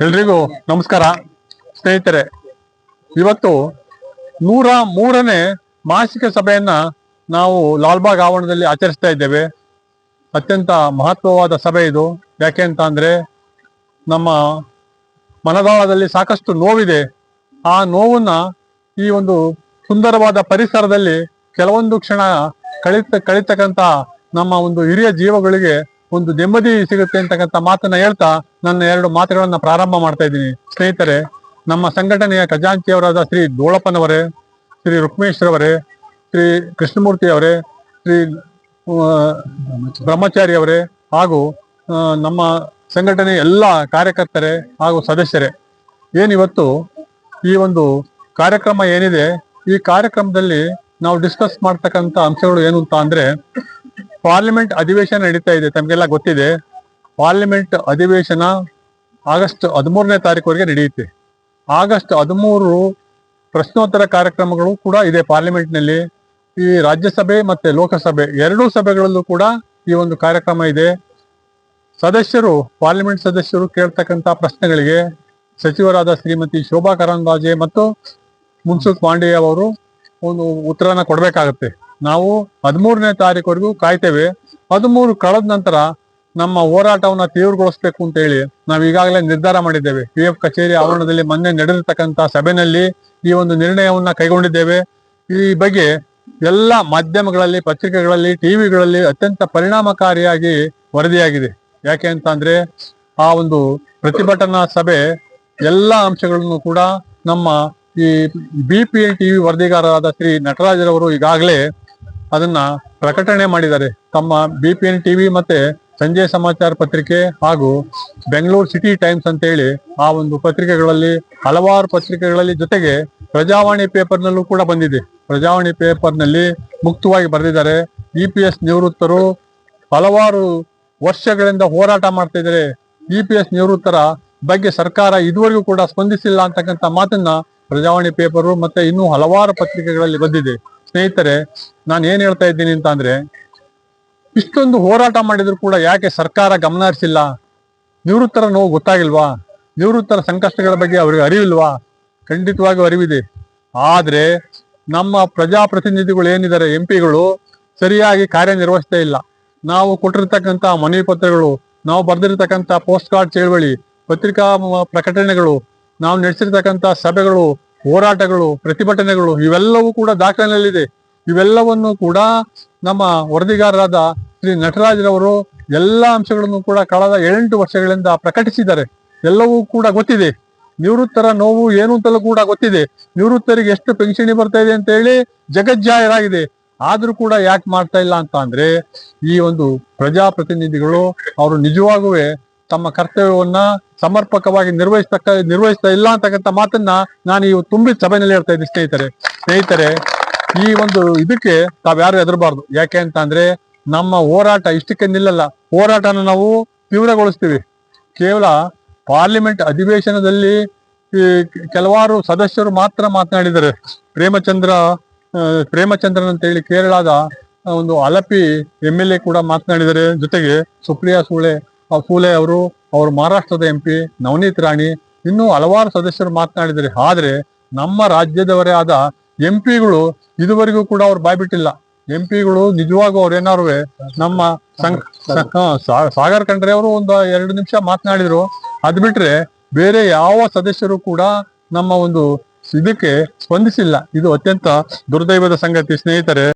ಎಲ್ರಿಗೂ ನಮಸ್ಕಾರ ಸ್ನೇಹಿತರೆ. ಇವತ್ತು 103ನೇ ಮಾಸಿಕ ಸಭೆಯನ್ನ ನಾವು ಲಾಲ್ಬಾಗ್ ಆವರಣದಲ್ಲಿ ಆಚರಿಸ್ತಾ ಇದ್ದೇವೆ. ಅತ್ಯಂತ ಮಹತ್ವವಾದ ಸಭೆ ಇದು. ಯಾಕೆ ಅಂತ ಅಂದ್ರೆ ನಮ್ಮ ಮನದಾಳದಲ್ಲಿ ಸಾಕಷ್ಟು ನೋವಿದೆ. ಆ ನೋವನ್ನ ಈ ಒಂದು ಸುಂದರವಾದ ಪರಿಸರದಲ್ಲಿ ಕೆಲವೊಂದು ಕ್ಷಣ ಕಳಿತಕ್ಕಂತ ನಮ್ಮ ಒಂದು ಹಿರಿಯ ಜೀವಗಳಿಗೆ ಒಂದು ನೆಮ್ಮದಿ ಸಿಗುತ್ತೆ ಅಂತಕ್ಕಂಥ ಮಾತನ್ನ ಹೇಳ್ತಾ ನನ್ನ 2 ಮಾತುಗಳನ್ನ ಪ್ರಾರಂಭ ಮಾಡ್ತಾ ಇದ್ದೀನಿ. ಸ್ನೇಹಿತರೆ, ನಮ್ಮ ಸಂಘಟನೆಯ ಖಜಾಂಚಿಯವರಾದ ಶ್ರೀ ಡೋಳಪ್ಪನವರೇ, ಶ್ರೀ ರುಕ್ಮೇಶ್ವರವರೇ, ಶ್ರೀ ಕೃಷ್ಣಮೂರ್ತಿ ಅವರೇ, ಶ್ರೀ ಬ್ರಹ್ಮಚಾರಿ ಅವರೇ ಹಾಗೂ ನಮ್ಮ ಸಂಘಟನೆಯ ಎಲ್ಲ ಕಾರ್ಯಕರ್ತರೇ ಹಾಗೂ ಸದಸ್ಯರೇ, ಏನಿವತ್ತು ಈ ಒಂದು ಕಾರ್ಯಕ್ರಮ ಏನಿದೆ, ಈ ಕಾರ್ಯಕ್ರಮದಲ್ಲಿ ನಾವು ಡಿಸ್ಕಸ್ ಮಾಡ್ತಕ್ಕಂಥ ಅಂಶಗಳು ಏನು ಅಂತ ಅಂದ್ರೆ, ಪಾರ್ಲಿಮೆಂಟ್ ಅಧಿವೇಶನ ನಡೀತಾ ಇದೆ. ತಮಗೆಲ್ಲ ಗೊತ್ತಿದೆ, ಪಾರ್ಲಿಮೆಂಟ್ ಅಧಿವೇಶನ ಆಗಸ್ಟ್ 13ನೇ ತಾರೀಕುವರೆಗೆ ನಡೆಯುತ್ತೆ. ಆಗಸ್ಟ್ 13 ಪ್ರಶ್ನೋತ್ತರ ಕಾರ್ಯಕ್ರಮಗಳು ಕೂಡ ಇದೆ ಪಾರ್ಲಿಮೆಂಟ್ನಲ್ಲಿ. ಈ ರಾಜ್ಯಸಭೆ ಮತ್ತೆ ಲೋಕಸಭೆ ಎರಡೂ ಸಭೆಗಳಲ್ಲೂ ಕೂಡ ಈ ಒಂದು ಕಾರ್ಯಕ್ರಮ ಇದೆ. ಪಾರ್ಲಿಮೆಂಟ್ ಸದಸ್ಯರು ಕೇಳ್ತಕ್ಕಂಥ ಪ್ರಶ್ನೆಗಳಿಗೆ ಸಚಿವರಾದ ಶ್ರೀಮತಿ ಶೋಭಾ ಕರಂದ್ಲಾಜೆ ಮತ್ತು ಮುನ್ಸುಖ್ ಮಾಂಡೇಯ ಅವರು ಒಂದು ಉತ್ತರನ ಕೊಡ್ಬೇಕಾಗತ್ತೆ. ನಾವು 13ನೇ ತಾರೀಕುವರೆಗೂ ಕಾಯ್ತೇವೆ. 13 ಕಳೆದ ನಂತರ ನಮ್ಮ ಹೋರಾಟವನ್ನ ತೀವ್ರಗೊಳಿಸ್ಬೇಕು ಅಂತ ಹೇಳಿ ನಾವು ಈಗಾಗಲೇ ನಿರ್ಧಾರ ಮಾಡಿದ್ದೇವೆ. PF ಕಚೇರಿ ಆವರಣದಲ್ಲಿ ಮೊನ್ನೆ ನಡೆದಿರ್ತಕ್ಕಂಥ ಸಭೆಯಲ್ಲಿ ಈ ಒಂದು ನಿರ್ಣಯವನ್ನ ಕೈಗೊಂಡಿದ್ದೇವೆ. ಈ ಬಗ್ಗೆ ಎಲ್ಲ ಮಾಧ್ಯಮಗಳಲ್ಲಿ, ಪತ್ರಿಕೆಗಳಲ್ಲಿ, ಟಿವಿಗಳಲ್ಲಿ ಅತ್ಯಂತ ಪರಿಣಾಮಕಾರಿಯಾಗಿ ವರದಿಯಾಗಿದೆ. ಯಾಕೆ ಅಂತ ಅಂದ್ರೆ ಆ ಒಂದು ಪ್ರತಿಭಟನಾ ಸಭೆ ಎಲ್ಲ ಅಂಶಗಳನ್ನು ಕೂಡ ನಮ್ಮ ಈ BPN TV ವರದಿಗಾರರಾದ ಶ್ರೀ ನಟರಾಜರವರು ಈಗಾಗಲೇ ಅದನ್ನ ಪ್ರಕಟಣೆ ಮಾಡಿದ್ದಾರೆ. ತಮ್ಮ BPN TV ಮತ್ತೆ ಸಂಜೆ ಸಮಾಚಾರ ಪತ್ರಿಕೆ ಹಾಗೂ ಬೆಂಗಳೂರು ಸಿಟಿ ಟೈಮ್ಸ್ ಅಂತ ಹೇಳಿ ಆ ಒಂದು ಪತ್ರಿಕೆಗಳಲ್ಲಿ, ಹಲವಾರು ಪತ್ರಿಕೆಗಳಲ್ಲಿ, ಜೊತೆಗೆ ಪ್ರಜಾವಾಣಿ ಪೇಪರ್ನಲ್ಲೂ ಕೂಡ ಬಂದಿದೆ. ಪ್ರಜಾವಾಣಿ ಪೇಪರ್ನಲ್ಲಿ ಮುಕ್ತವಾಗಿ ಬರೆದಿದ್ದಾರೆ. EPS ನಿವೃತ್ತರು ಹಲವಾರು ವರ್ಷಗಳಿಂದ ಹೋರಾಟ ಮಾಡ್ತಾ ಇದ್ದಾರೆ. EPS ನಿವೃತ್ತರ ಬಗ್ಗೆ ಸರ್ಕಾರ ಇದುವರೆಗೂ ಕೂಡ ಸ್ಪಂದಿಸಿಲ್ಲ ಅಂತಕ್ಕಂಥ ಮಾತನ್ನ ಪ್ರಜಾವಾಣಿ ಪೇಪರು ಮತ್ತೆ ಇನ್ನೂ ಹಲವಾರು ಪತ್ರಿಕೆಗಳಲ್ಲಿ ಬಂದಿದೆ. ಸ್ನೇಹಿತರೆ, ನಾನು ಏನ್ ಹೇಳ್ತಾ ಇದ್ದೀನಿ ಅಂತ ಅಂದ್ರೆ, ಇಷ್ಟೊಂದು ಹೋರಾಟ ಮಾಡಿದ್ರು ಕೂಡ ಯಾಕೆ ಸರ್ಕಾರ ಗಮನ ಹರಿಸಿಲ್ಲ? ನಿವೃತ್ತರ ನೋವು ಗೊತ್ತಾಗಿಲ್ವಾ? ನಿವೃತ್ತರ ಸಂಕಷ್ಟಗಳ ಬಗ್ಗೆ ಅವ್ರಿಗೆ ಅರಿವಿಲ್ವಾ? ಖಂಡಿತವಾಗಿಯೂ ಅರಿವಿದೆ. ಆದ್ರೆ ನಮ್ಮ ಪ್ರಜಾಪ್ರತಿನಿಧಿಗಳು ಏನಿದ್ದಾರೆ, MP ಗಳು ಸರಿಯಾಗಿ ಕಾರ್ಯನಿರ್ವಹಿಸ್ತಾ ಇಲ್ಲ. ನಾವು ಕೊಟ್ಟಿರ್ತಕ್ಕಂಥ ಮನವಿ ಪತ್ರಗಳು, ನಾವು ಬರೆದಿರ್ತಕ್ಕಂಥ ಪೋಸ್ಟ್ ಕಾರ್ಡ್ ಚಳವಳಿ, ಪತ್ರಿಕಾ ಪ್ರಕಟಣೆಗಳು, ನಾವು ನಡೆಸಿರ್ತಕ್ಕಂಥ ಸಭೆಗಳು, ಹೋರಾಟಗಳು, ಪ್ರತಿಭಟನೆಗಳು ಇವೆಲ್ಲವೂ ಕೂಡ ದಾಖಲೆಯಲ್ಲಿದೆ. ಇವೆಲ್ಲವನ್ನು ಕೂಡ ನಮ್ಮ ವರದಿಗಾರರಾದ ಶ್ರೀ ನಟರಾಜ್ರವರು ಎಲ್ಲ ಅಂಶಗಳನ್ನು ಕೂಡ ಕಳೆದ 8 ವರ್ಷಗಳಿಂದ ಪ್ರಕಟಿಸಿದ್ದಾರೆ. ಎಲ್ಲವೂ ಕೂಡ ಗೊತ್ತಿದೆ. ನಿವೃತ್ತರ ನೋವು ಏನು ಅಂತಲೂ ಕೂಡ ಗೊತ್ತಿದೆ. ನಿವೃತ್ತರಿಗೆ ಎಷ್ಟು ಪೆನ್ಷನ್ ಬರ್ತಾ ಇದೆ ಅಂತ ಹೇಳಿ ಜಗಜ್ಜಾಹೀರಾಗಿದೆ. ಆದ್ರೂ ಕೂಡ ಯಾಕೆ ಮಾಡ್ತಾ ಇಲ್ಲ ಅಂತ ಅಂದ್ರೆ, ಈ ಒಂದು ಪ್ರಜಾಪ್ರತಿನಿಧಿಗಳು ಅವರು ನಿಜವಾಗೂ ತಮ್ಮ ಕರ್ತವ್ಯವನ್ನ ಸಮರ್ಪಕವಾಗಿ ನಿರ್ವಹಿಸ್ತಾ ಇಲ್ಲ ಅಂತಕ್ಕಂಥ ಮಾತನ್ನ ನಾನು ಈ ತುಂಬಿದ ಸಭೆಯಲ್ಲಿ ಹೇಳ್ತಾ ಇದ್ದೀನಿ. ಸ್ನೇಹಿತರೆ, ಈ ಒಂದು ಇದಕ್ಕೆ ತಾವ್ಯಾರು ಹೆದರಬಾರ್ದು. ಯಾಕೆ ಅಂತ ಅಂದ್ರೆ, ನಮ್ಮ ಹೋರಾಟ ಇಷ್ಟಕ್ಕೆ ನಿಲ್ಲಲ್ಲ. ಹೋರಾಟನ ನಾವು ತೀವ್ರಗೊಳಿಸ್ತೀವಿ. ಕೇವಲ ಪಾರ್ಲಿಮೆಂಟ್ ಅಧಿವೇಶನದಲ್ಲಿ ಕೆಲವಾರು ಸದಸ್ಯರು ಮಾತ್ರ ಮಾತನಾಡಿದ್ದಾರೆ. ಪ್ರೇಮಚಂದ್ರನ್ ಅಂತ ಹೇಳಿ ಕೇರಳದ ಒಂದು ಅಲಪಿ MLA ಕೂಡ ಮಾತನಾಡಿದ್ದಾರೆ. ಜೊತೆಗೆ ಸುಪ್ರಿಯಾ ಫೂಲೆ ಅವರು ಮಹಾರಾಷ್ಟ್ರದ MP, ನವನೀತ್ ರಾಣಿ, ಇನ್ನೂ ಹಲವಾರು ಸದಸ್ಯರು ಮಾತನಾಡಿದ್ದಾರೆ. ಆದ್ರೆ ನಮ್ಮ ರಾಜ್ಯದವರೇ ಆದ MP ಗಳು ಇದುವರೆಗೂ ಕೂಡ ಅವ್ರು ಬಾಯ್ಬಿಟ್ಟಿಲ್ಲ. MP ಗಳು ನಿಜವಾಗೂ ಅವ್ರೇನಾರು ನಮ್ಮ ಸಾಗರ್ ಖಂಡ್ರೆ ಅವರು ಒಂದು 2 ನಿಮಿಷ ಮಾತನಾಡಿದ್ರು. ಅದ್ ಬಿಟ್ರೆ ಬೇರೆ ಯಾವ ಸದಸ್ಯರು ಕೂಡ ನಮ್ಮ ಒಂದು ಇದಕ್ಕೆ ಸ್ಪಂದಿಸಿಲ್ಲ. ಇದು ಅತ್ಯಂತ ದುರ್ದೈವದ ಸಂಗತಿ ಸ್ನೇಹಿತರೆ.